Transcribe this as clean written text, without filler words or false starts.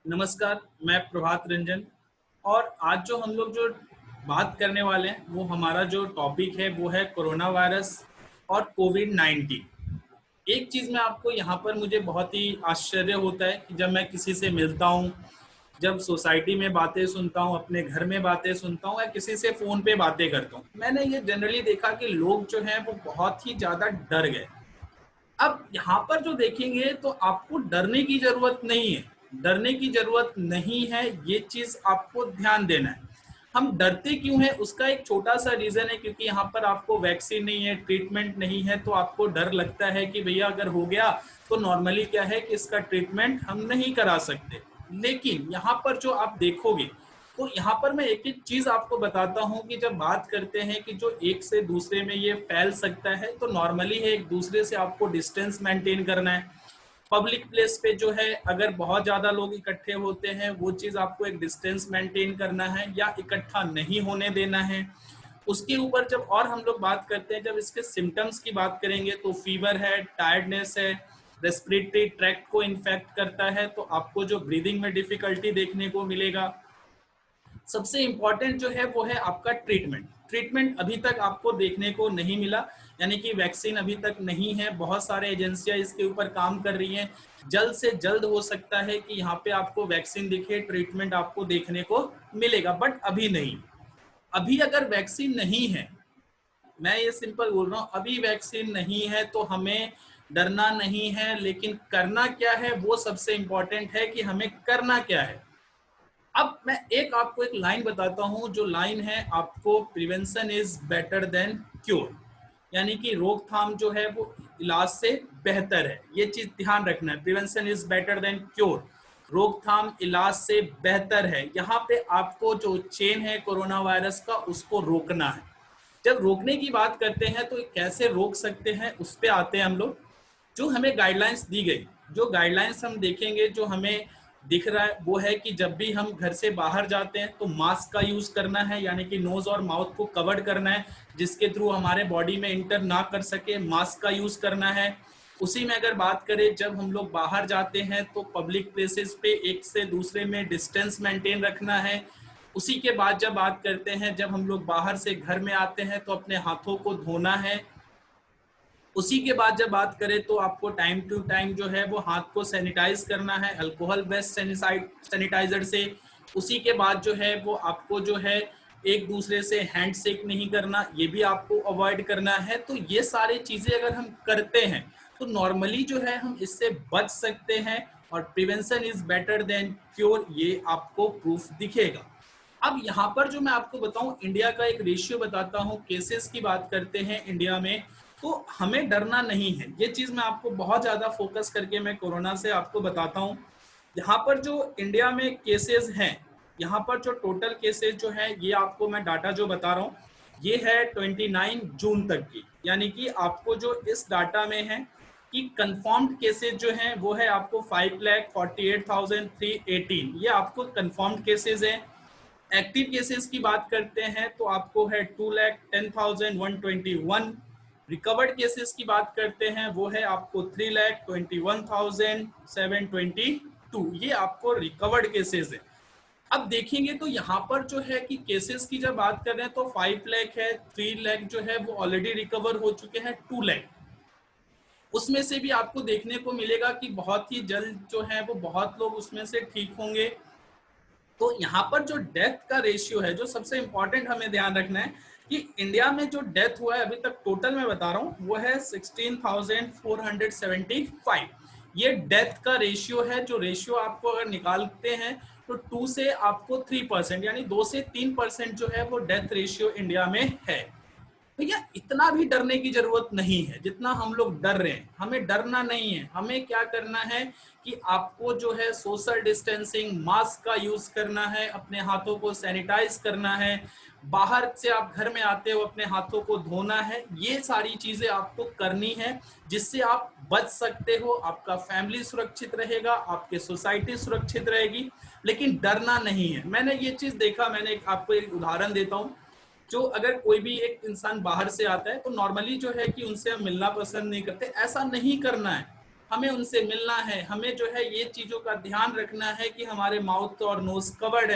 नमस्कार, मैं प्रभात रंजन। और आज जो हम लोग जो बात करने वाले हैं वो हमारा जो टॉपिक है वो है कोरोना वायरस और कोविड-19। एक चीज़ मैं आपको यहाँ पर मुझे बहुत ही आश्चर्य होता है कि जब मैं किसी से मिलता हूँ, जब सोसाइटी में बातें सुनता हूँ, अपने घर में बातें सुनता हूँ या किसी से फ़ोन पे बातें करता हूँ, मैंने ये जनरली देखा कि लोग जो हैं वो बहुत ही ज़्यादा डर गए। अब यहाँ पर जो देखेंगे तो आपको डरने की जरूरत नहीं है। डरने की जरूरत नहीं है, ये चीज आपको ध्यान देना है। हम डरते क्यों हैं उसका एक छोटा सा रीजन है, क्योंकि यहाँ पर आपको वैक्सीन नहीं है, ट्रीटमेंट नहीं है, तो आपको डर लगता है कि भैया अगर हो गया तो नॉर्मली क्या है कि इसका ट्रीटमेंट हम नहीं करा सकते। लेकिन यहाँ पर जो आप देखोगे तो यहाँ पर मैं एक एक चीज आपको बताता हूँ कि जब बात करते हैं कि जो एक से दूसरे में ये फैल सकता है, तो नॉर्मली है एक दूसरे से आपको डिस्टेंस मेंटेन करना है। पब्लिक प्लेस पे जो है अगर बहुत ज्यादा लोग इकट्ठे होते हैं वो चीज आपको एक डिस्टेंस मेंटेन करना है या इकट्ठा नहीं होने देना है। उसके ऊपर जब और हम लोग बात करते हैं, जब इसके सिम्टम्स की बात करेंगे तो फीवर है, टायर्डनेस है, रेस्पिरेटरी ट्रैक्ट को इन्फेक्ट करता है तो आपको जो ब्रीदिंग में डिफिकल्टी देखने को मिलेगा। सबसे इंपॉर्टेंट जो है वो है आपका ट्रीटमेंट। ट्रीटमेंट अभी तक आपको देखने को नहीं मिला, यानी कि वैक्सीन अभी तक नहीं है। बहुत सारे एजेंसियां इसके ऊपर काम कर रही हैं। जल्द से जल्द हो सकता है कि यहाँ पे आपको वैक्सीन दिखे, ट्रीटमेंट आपको देखने को मिलेगा, बट अभी नहीं। अभी अगर वैक्सीन नहीं है, मैं ये सिंपल बोल रहा हूँ, अभी वैक्सीन नहीं है तो हमें डरना नहीं है। लेकिन करना क्या है वो सबसे इंपॉर्टेंट है कि हमें करना क्या है। अब मैं एक आपको एक लाइन बताता हूं, जो लाइन है आपको, prevention is better than cure, यानी कि रोकथाम जो है वो इलाज से बेहतर है। ये चीज ध्यान रखना है, prevention is better than cure, रोकथाम इलाज से बेहतर है। यहाँ पे आपको जो चेन है कोरोना वायरस का उसको रोकना है। जब रोकने की बात करते हैं तो कैसे रोक सकते हैं उस पर आते हैं हम लोग। जो हमें गाइडलाइंस दी गई, जो गाइडलाइंस हम देखेंगे जो हमें दिख रहा है वो है कि जब भी हम घर से बाहर जाते हैं तो मास्क का यूज करना है, यानी कि नोज और माउथ को कवर करना है, जिसके थ्रू हमारे बॉडी में इंटर ना कर सके, मास्क का यूज करना है। उसी में अगर बात करें, जब हम लोग बाहर जाते हैं तो पब्लिक प्लेसेस पे एक से दूसरे में डिस्टेंस मेंटेन रखना है। उसी के बाद जब बात करते हैं, जब हम लोग बाहर से घर में आते हैं तो अपने हाथों को धोना है। उसी के बाद जब बात करें तो आपको टाइम टू टाइम जो है वो हाथ को सैनिटाइज करना है अल्कोहल बेस्ड सैनिटाइजर से। उसी के बाद जो है वो आपको जो है एक दूसरे से हैंड शेक नहीं करना, ये भी आपको अवॉइड करना है। तो ये सारी चीजें अगर हम करते हैं तो नॉर्मली जो है हम इससे बच सकते हैं। और prevention is better than cure, ये आपको प्रूफ दिखेगा। अब यहाँ पर जो मैं आपको बताऊं, इंडिया का एक रेशियो बताता हूं, केसेस की बात करते हैं इंडिया में, तो हमें डरना नहीं है। ये चीज मैं आपको बहुत ज्यादा फोकस करके मैं कोरोना से आपको बताता हूँ। यहाँ पर जो इंडिया में केसेस हैं, यहाँ पर जो टोटल केसेस जो है, ये आपको मैं डाटा जो बता रहा हूँ ये है 29 जून तक की, यानी कि आपको जो इस डाटा में है कि कंफर्म्ड केसेस जो हैं वो है आपको 5,48,318, ये आपको कंफर्म्ड केसेस हैं। एक्टिव केसेस की बात करते हैं तो आपको है 2,10,121। रिकवर्ड केसेस की बात करते हैं वो है आपको 3,21,722, ये आपको रिकवर्ड केसेस है। अब देखेंगे तो यहाँ पर जो है कि केसेस की जब बात कर रहे हैं तो 5 लाख है, 3 लाख जो है वो ऑलरेडी रिकवर हो चुके हैं, 2 लाख उसमें से भी आपको देखने को मिलेगा कि बहुत ही जल्द जो है वो बहुत लोग उसमें से ठीक होंगे। तो यहाँ पर जो डेथ का रेशियो है, जो सबसे इंपॉर्टेंट हमें ध्यान रखना है कि इंडिया में जो डेथ हुआ है अभी तक टोटल मैं बता रहा हूँ वो है 16,475। ये डेथ का रेशियो है। जो रेशियो आपको अगर निकालते हैं तो 2 से आपको 3%, यानी 2 से 3% जो है वो डेथ रेशियो इंडिया में है। भैया इतना भी डरने की जरूरत नहीं है जितना हम लोग डर रहे हैं। हमें डरना नहीं है। हमें क्या करना है कि आपको जो है सोशल डिस्टेंसिंग, मास्क का यूज करना है, अपने हाथों को सैनिटाइज करना है, बाहर से आप घर में आते हो अपने हाथों को धोना है। ये सारी चीजें आपको करनी है जिससे आप बच सकते हो, आपका फैमिली सुरक्षित रहेगा, आपके सोसाइटी सुरक्षित रहेगी। लेकिन डरना नहीं है। मैंने ये चीज देखा, मैंने आपको एक उदाहरण देता हूँ। जो अगर कोई भी एक इंसान बाहर से आता है तो नॉर्मली जो है कि उनसे हम मिलना पसंद नहीं करते, ऐसा नहीं करना है। हमें उनसे मिलना है, हमें जो है ये चीज़ों का ध्यान रखना है कि हमारे माउथ और नोज कवर्ड है